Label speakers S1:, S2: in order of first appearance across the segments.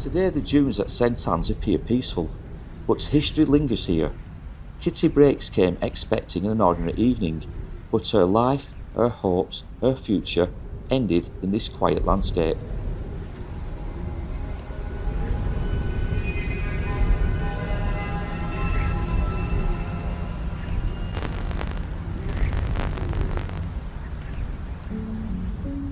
S1: Today the dunes at St Anne's appear peaceful, but history lingers here. Kitty Breaks came expecting an ordinary evening, but her life, her hopes, her future ended in this quiet landscape.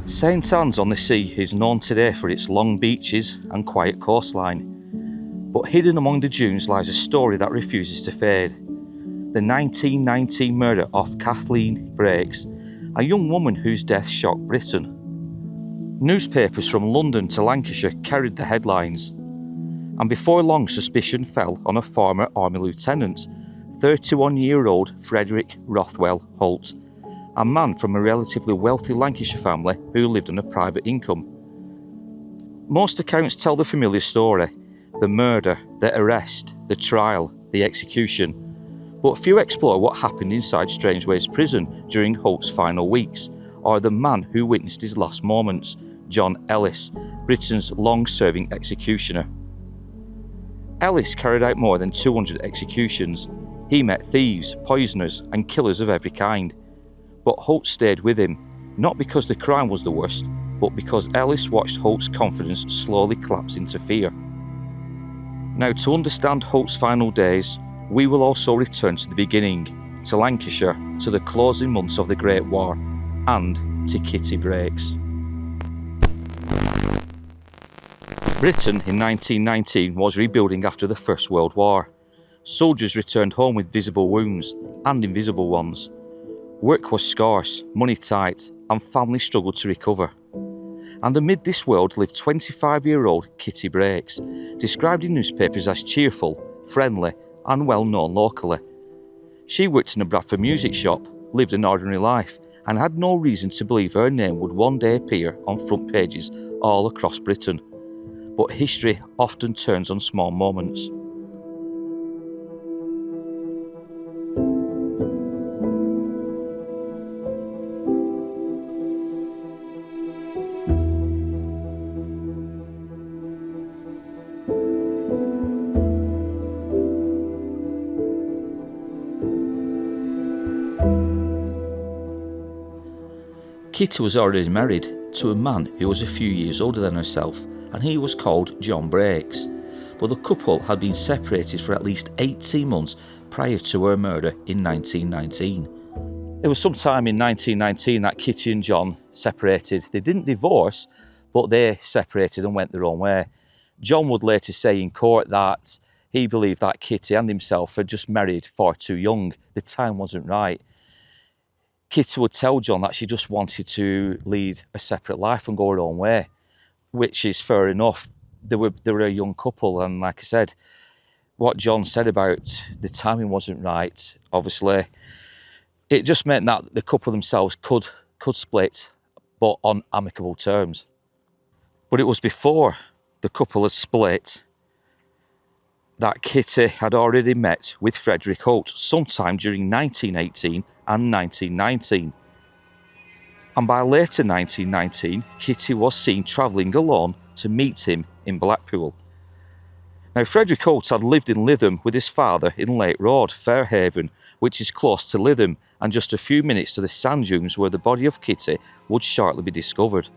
S1: St Anne's on the Sea is known today for its long beaches and quiet coastline, but hidden among the dunes lies a story that refuses to fade. The 1919 murder of Kathleen Breaks, a young woman whose death shocked Britain. Newspapers from London to Lancashire carried the headlines, and before long suspicion fell on a former army lieutenant, 31-year-old Frederick Holt, a man from a relatively wealthy Lancashire family who lived on a private income. Most accounts tell the familiar story: the murder, the arrest, the trial, the execution. But few explore what happened inside Strangeways prison during Holt's final weeks, or the man who witnessed his last moments, John Ellis, Britain's long-serving executioner. Ellis carried out more than 200 executions. He met thieves, poisoners and killers of every kind. But Holt stayed with him, not because the crime was the worst, but because Ellis watched Holt's confidence slowly collapse into fear. Now, to understand Holt's final days, we will also return to the beginning, to Lancashire, to the closing months of the Great War, and to Kitty Breaks. Britain in 1919 was rebuilding after the First World War. Soldiers returned home with visible wounds and invisible ones. Work was scarce, money tight, and families struggled to recover. And amid this world lived 25-year-old Kitty Breaks, described in newspapers as cheerful, friendly, and well known locally. She worked in a Bradford music shop, lived an ordinary life, and had no reason to believe her name would one day appear on front pages all across Britain. But history often turns on small moments. Kitty was already married to a man who was a few years older than herself, and he was called John Breaks, but the couple had been separated for at least 18 months prior to her murder in 1919. It was sometime in 1919 that Kitty and John separated. They didn't divorce, but they separated and went their own way. John would later say in court that he believed that Kitty and himself had just married far too young. The time wasn't right. Kitty would tell John that she just wanted to lead a separate life and go her own way, which is fair enough. They were a young couple, and like I said, what John said about the timing wasn't right, obviously, it just meant that the couple themselves could split, but on amicable terms. But it was before the couple had split that Kitty had already met with Frederick Holt sometime during 1918 and 1919. And by later 1919, Kitty was seen travelling alone to meet him in Blackpool. Now, Frederick Holt had lived in Lytham with his father in Lake Road, Fairhaven, which is close to Lytham and just a few minutes to the sand dunes where the body of Kitty would shortly be discovered.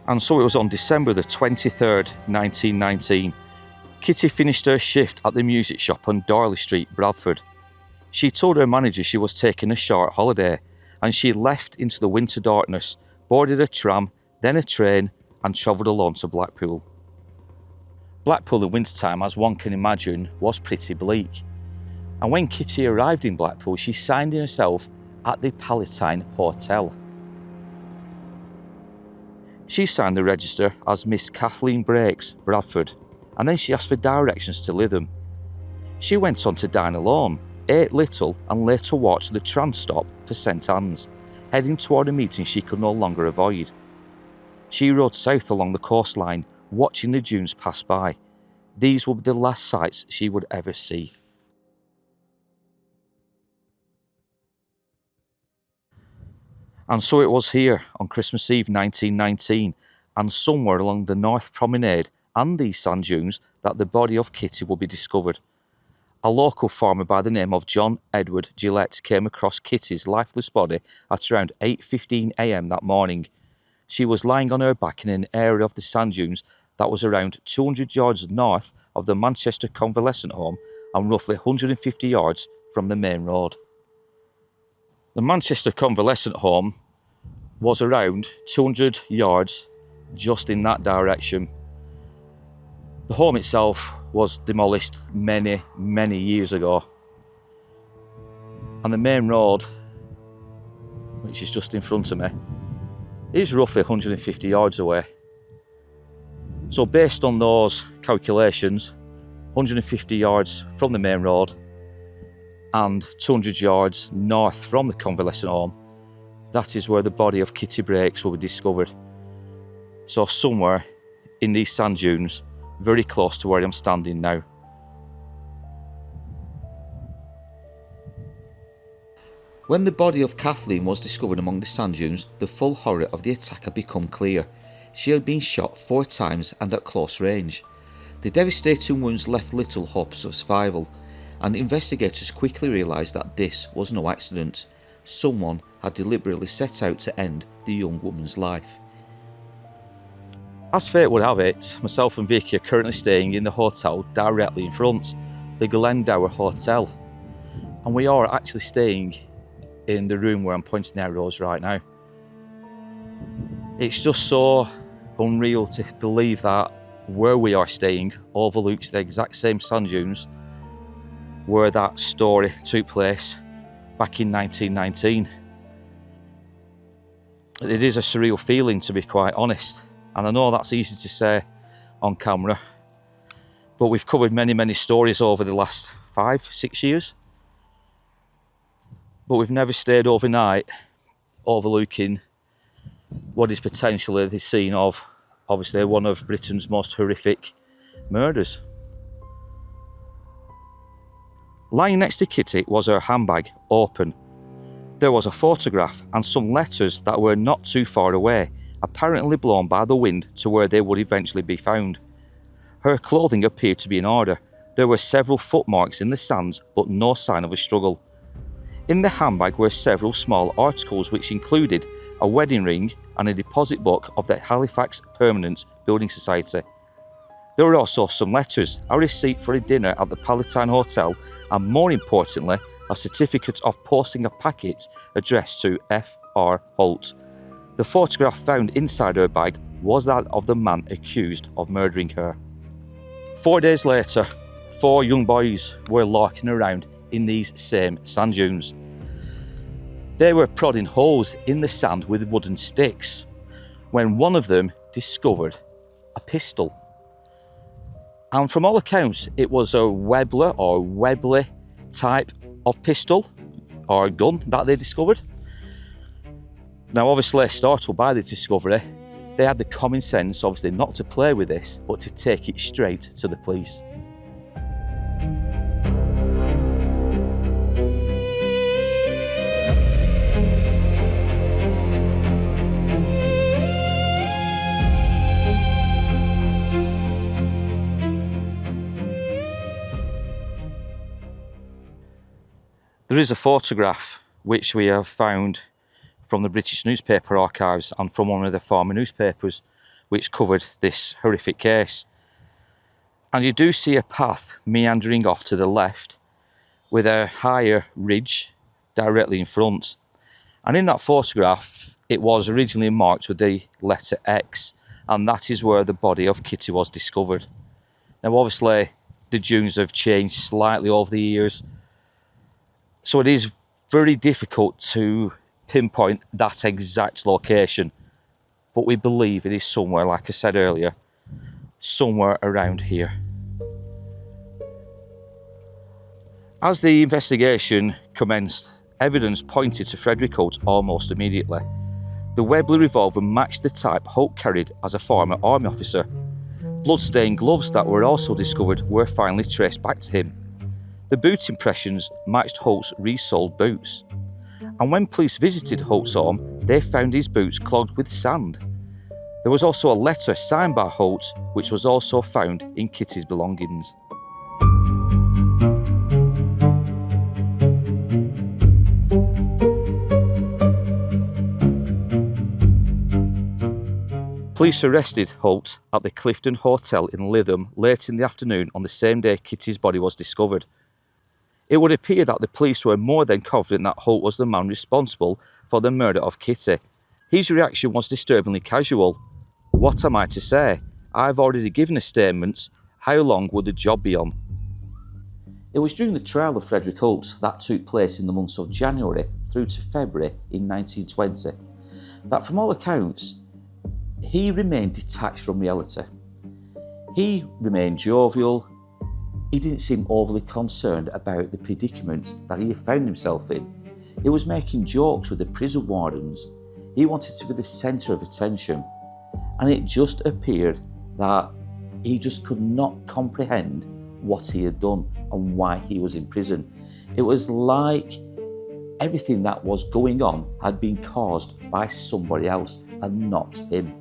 S1: And so it was on December the 23rd, 1919. Kitty finished her shift at the music shop on Darley Street, Bradford. She told her manager she was taking a short holiday, and she left into the winter darkness, boarded a tram, then a train, and travelled alone to Blackpool. Blackpool in wintertime, as one can imagine, was pretty bleak. And when Kitty arrived in Blackpool, she signed herself at the Palatine Hotel. She signed the register as Miss Kathleen Breaks, Bradford, and then she asked for directions to Lytham. She went on to dine alone, ate little, and later watched the tram stop for St Anne's, heading toward a meeting she could no longer avoid. She rode south along the coastline, watching the dunes pass by. These would be the last sights she would ever see. And so it was here on Christmas Eve 1919, and somewhere along the North Promenade and these sand dunes that the body of Kitty would be discovered. A local farmer by the name of John Edward Gillette came across Kitty's lifeless body at around 8:15 a.m. that morning. She was lying on her back in an area of the sand dunes that was around 200 yards north of the Manchester Convalescent Home and roughly 150 yards from the main road. The Manchester Convalescent Home was around 200 yards just in that direction. The home itself was demolished many, many years ago. And the main road, which is just in front of me, is roughly 150 yards away. So based on those calculations, 150 yards from the main road and 200 yards north from the convalescent home, that is where the body of Kitty Breaks will be discovered. So somewhere in these sand dunes, very close to where I'm standing now. When the body of Kathleen was discovered among the sand dunes, the full horror of the attack had become clear. She had been shot 4 times and at close range. The devastating wounds left little hope of survival, and investigators quickly realised that this was no accident. Someone had deliberately set out to end the young woman's life. As fate would have it, myself and Vicky are currently staying in the hotel directly in front, the Glendower Hotel. And we are actually staying in the room where I'm pointing the arrows right now. It's just so unreal to believe that where we are staying overlooks the exact same sand dunes where that story took place back in 1919. It is a surreal feeling, to be quite honest, and I know that's easy to say on camera, but we've covered many stories over the last 5-6 years, but we've never stayed overnight overlooking what is potentially the scene of, obviously, one of Britain's most horrific murders. Lying next to Kitty was her handbag, open. There was a photograph and some letters that were not too far away, apparently blown by the wind to where they would eventually be found. Her clothing appeared to be in order. There were several footmarks in the sands, but no sign of a struggle. In the handbag were several small articles which included a wedding ring and a deposit book of the Halifax Permanent Building Society. There were also some letters, a receipt for a dinner at the Palatine Hotel, and more importantly, a certificate of posting a packet addressed to F.R. Holt. The photograph found inside her bag was that of the man accused of murdering her. 4 days later, 4 young boys were larking around in these same sand dunes. They were prodding holes in the sand with wooden sticks when one of them discovered a pistol. And from all accounts, it was a Webley or Webley type of pistol or gun that they discovered. Now, obviously, startled by the discovery, they had the common sense, obviously, not to play with this, but to take it straight to the police. There is a photograph which we have found from the British newspaper archives and from one of the farmer newspapers which covered this horrific case. And you do see a path meandering off to the left with a higher ridge directly in front. And in that photograph, it was originally marked with the letter X, and that is where the body of Kitty was discovered. Now, obviously, the dunes have changed slightly over the years, so it is very difficult to pinpoint that exact location, but we believe it is somewhere, like I said earlier, somewhere around here. As the investigation commenced, evidence pointed to Frederick Holt almost immediately. The Webley revolver matched the type Holt carried as a former army officer. Blood-stained gloves that were also discovered were finally traced back to him. The boot impressions matched Holt's resoled boots. And when police visited Holt's home, they found his boots clogged with sand. There was also a letter signed by Holt, which was also found in Kitty's belongings. Police arrested Holt at the Clifton Hotel in Lytham late in the afternoon on the same day Kitty's body was discovered. It would appear that the police were more than confident that Holt was the man responsible for the murder of Kitty. His reaction was disturbingly casual. "What am I to say? I've already given a statement. How long would the job be on?" It was during the trial of Frederick Holt that took place in the months of January through to February in 1920 that, from all accounts, he remained detached from reality. He remained jovial. He didn't seem overly concerned about the predicament that he found himself in. He was making jokes with the prison wardens. He wanted to be the centre of attention. And it just appeared that he just could not comprehend what he had done and why he was in prison. It was like everything that was going on had been caused by somebody else and not him.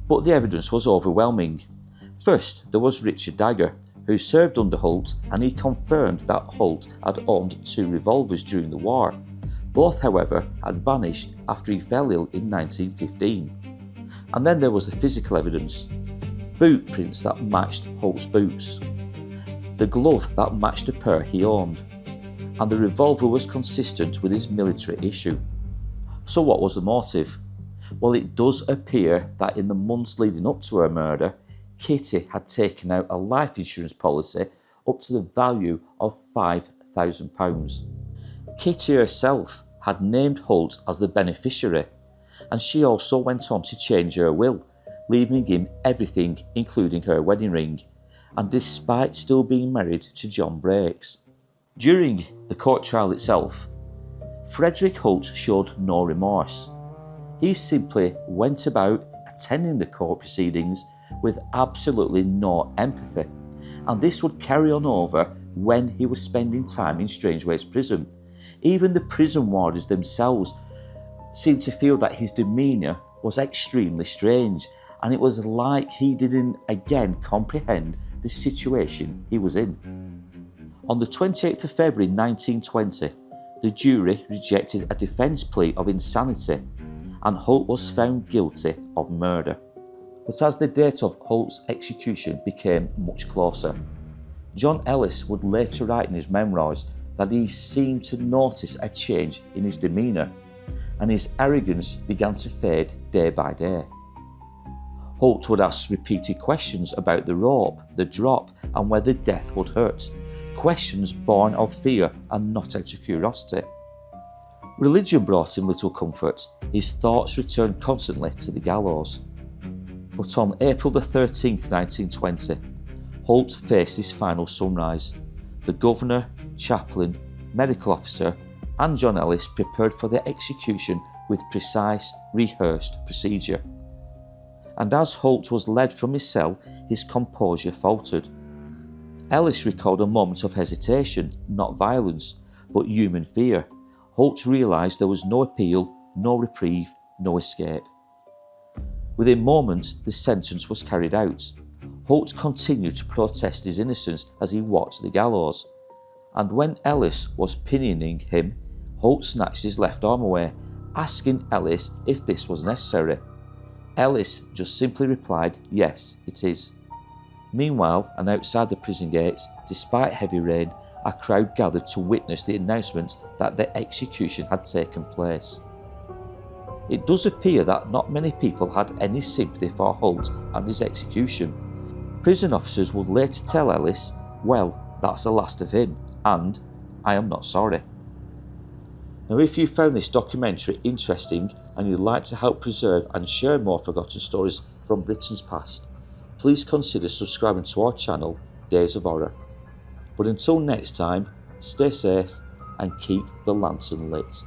S1: But the evidence was overwhelming. First, there was Richard Dagger, who served under Holt, and he confirmed that Holt had owned 2 revolvers during the war. Both, however, had vanished after he fell ill in 1915. And then there was the physical evidence. Boot prints that matched Holt's boots. The glove that matched a pair he owned. And the revolver was consistent with his military issue. So what was the motive? Well, it does appear that in the months leading up to her murder, Kitty had taken out a life insurance policy up to the value of £5,000. Kitty herself had named Holt as the beneficiary, and she also went on to change her will, leaving him everything including her wedding ring, and despite still being married to John Breaks. During the court trial itself, Frederick Holt showed no remorse. He simply went about attending the court proceedings with absolutely no empathy, and this would carry on over when he was spending time in Strangeways prison. Even the prison warders themselves seemed to feel that his demeanour was extremely strange, and it was like he didn't again comprehend the situation he was in. On the 28th of February 1920, the jury rejected a defence plea of insanity, and Holt was found guilty of murder. But as the date of Holt's execution became much closer, John Ellis would later write in his memoirs that he seemed to notice a change in his demeanour, and his arrogance began to fade day by day. Holt would ask repeated questions about the rope, the drop, and whether death would hurt, questions born of fear and not out of curiosity. Religion brought him little comfort. His thoughts returned constantly to the gallows. But on April the 13th, 1920, Holt faced his final sunrise. The governor, chaplain, medical officer and John Ellis prepared for the execution with precise, rehearsed procedure. And as Holt was led from his cell, his composure faltered. Ellis recalled a moment of hesitation, not violence, but human fear. Holt realised there was no appeal, no reprieve, no escape. Within moments, the sentence was carried out. Holt continued to protest his innocence as he watched the gallows. And when Ellis was pinioning him, Holt snatched his left arm away, asking Ellis if this was necessary. Ellis just simply replied, "Yes, it is." Meanwhile, and outside the prison gates, despite heavy rain, a crowd gathered to witness the announcement that the execution had taken place. It does appear that not many people had any sympathy for Holt and his execution. Prison officers would later tell Ellis, "Well, that's the last of him, and I am not sorry." Now, if you found this documentary interesting and you'd like to help preserve and share more forgotten stories from Britain's past, please consider subscribing to our channel, Days of Horror. But until next time, stay safe and keep the lantern lit.